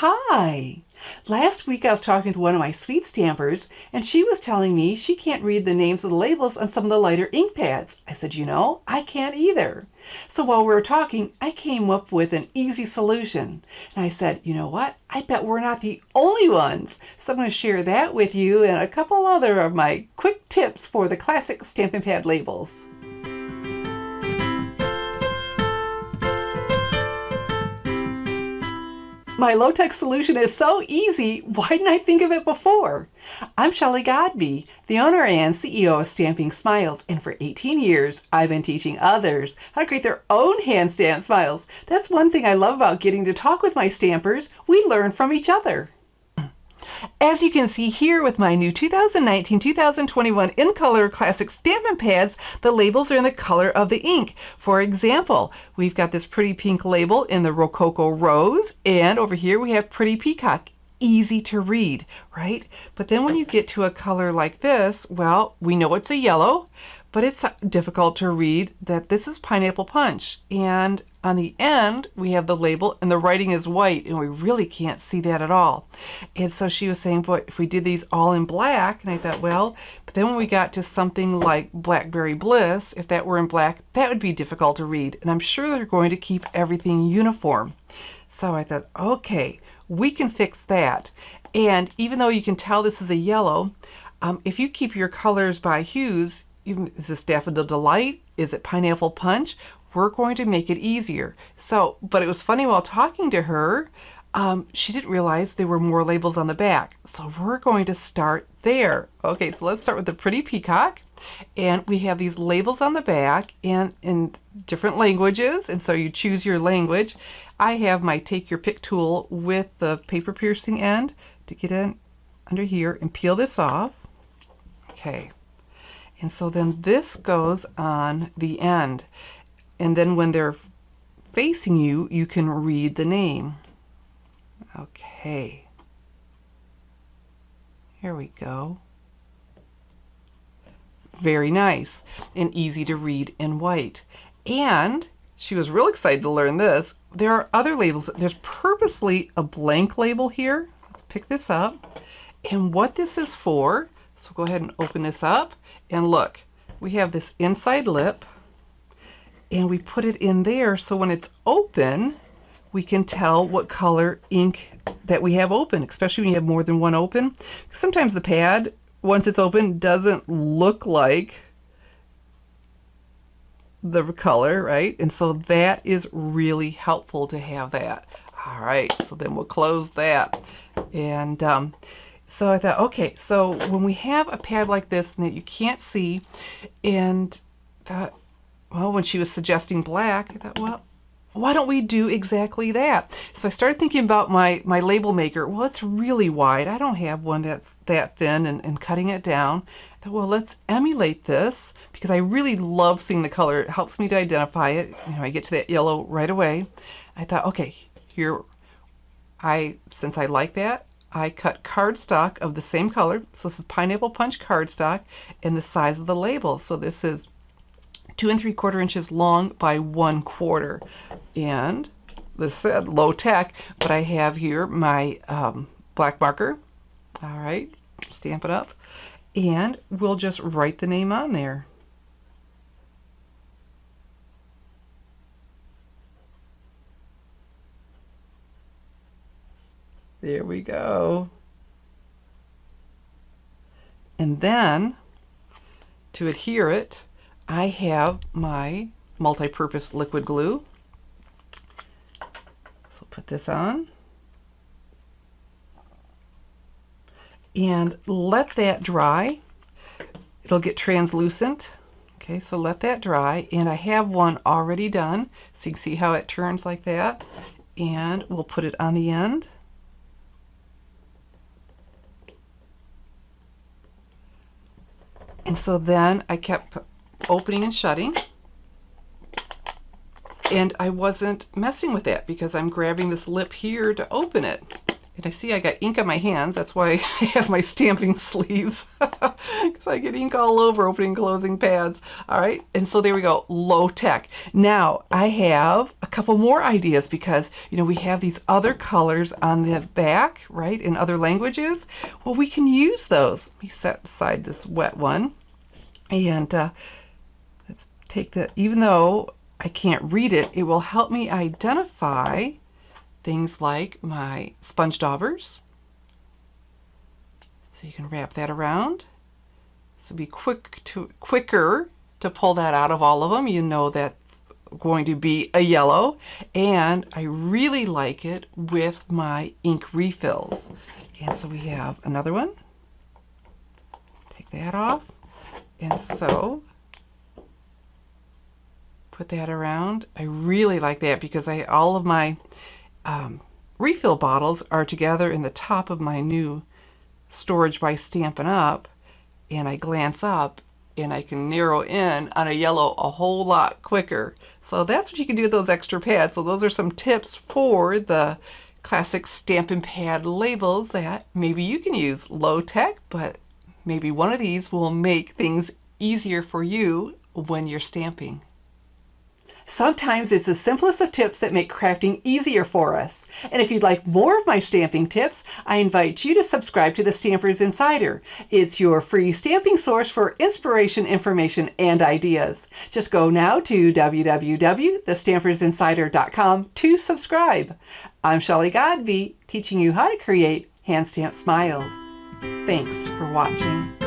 Hi! Last week I was talking to one of my sweet stampers, and she was telling me she can't read the names of the labels on some of the lighter ink pads. I said, I can't either. So while we were talking, I came up with an easy solution. And I said, you know what? I bet we're not the only ones. So I'm going to share that with you and a couple other of my quick tips for the classic Stampin' Pad labels. My low-tech solution is so easy, why didn't I think of it before? I'm Shelley Godby, the owner and CEO of Stamping Smiles, and for 18 years, I've been teaching others how to create their own hand-stamped smiles. That's one thing I love about getting to talk with my stampers. We learn from each other. As you can see here with my new 2019-2021 in color classic Stampin' Pads, the labels are in the color of the ink. For example, we've got this pretty pink label in the Rococo Rose, and over here we have Pretty Peacock. Easy to read, right? But then when you get to a color like this, well, we know it's a yellow, but it's difficult to read that this is Pineapple Punch. And on the end, we have the label and the writing is white, and we really can't see that at all. And so she was saying, boy, if we did these all in black, and I thought, well, but then when we got to something like Blackberry Bliss, if that were in black, that would be difficult to read. And I'm sure they're going to keep everything uniform. So I thought, okay, we can fix that. And even though you can tell this is a yellow, if you keep your colors by hues, is this Daffodil Delight? Is it Pineapple Punch? We're going to make it easier. So, but it was funny while talking to her, she didn't realize there were more labels on the back. So we're going to start there. Okay, so let's start with the Pretty Peacock. And we have these labels on the back and in different languages. And so you choose your language. I have my Take Your Pick tool with the paper piercing end to get in under here and peel this off. Okay. And so then this goes on the end. And then when they're facing you, you can read the name. Okay. Here we go. Very nice and easy to read in white. And she was real excited to learn this. There are other labels. There's purposely a blank label here. Let's pick this up. And what this is for, so go ahead and open this up. And look, we have this inside lip. And we put it in there so when it's open, we can tell what color ink that we have open, especially when you have more than one open. Sometimes the pad, once it's open, doesn't look like the color, right? And so that is really helpful to have that. All right, so then we'll close that. And so I thought, okay, so when we have a pad like this that you can't see, and that, well, when she was suggesting black, I thought, well, why don't we do exactly that? So I started thinking about my label maker. Well, it's really wide. I don't have one that's that thin, and cutting it down. I thought, well, let's emulate this because I really love seeing the color. It helps me to identify it. You know, I get to that yellow right away. I thought, okay, here, since I like that, I cut cardstock of the same color. So this is Pineapple Punch cardstock and the size of the label. So this is 2 3/4 inches long by 1/4. And this said low tech, but I have here my black marker. All right, stamp it up. And we'll just write the name on there. There we go. And then to adhere it, I have my multi-purpose liquid glue. So put this on and let that dry. It'll get translucent. Okay, so let that dry. And I have one already done. So you can see how it turns like that. And we'll put it on the end. And so then I kept opening and shutting, and I wasn't messing with that because I'm grabbing this lip here to open it. And I see I got ink on my hands. That's why I have my stamping sleeves, because I get ink all over opening and closing pads. All right, and so there we go, low tech. Now I have a couple more ideas because, you know, we have these other colors on the back, right, in other languages. Well, we can use those. Let me set aside this wet one. And let's take the, even though I can't read it, it will help me identify things like my sponge daubers. So you can wrap that around. So be quicker to pull that out of all of them. You know that's going to be a yellow. And I really like it with my ink refills. And so we have another one. Take that off. And so put that around. I really like that because all of my refill bottles are together in the top of my new storage by Stampin' Up, and I glance up and I can narrow in on a yellow a whole lot quicker. So that's what you can do with those extra pads. So those are some tips for the classic Stampin' Pad labels that maybe you can use. Low tech, but maybe one of these will make things easier for you when you're stamping. Sometimes it's the simplest of tips that make crafting easier for us. And if you'd like more of my stamping tips, I invite you to subscribe to the Stampers Insider. It's your free stamping source for inspiration, information, and ideas. Just go now to www.thestampersinsider.com to subscribe. I'm Shelley Godby, teaching you how to create hand stamped smiles. Thanks for watching.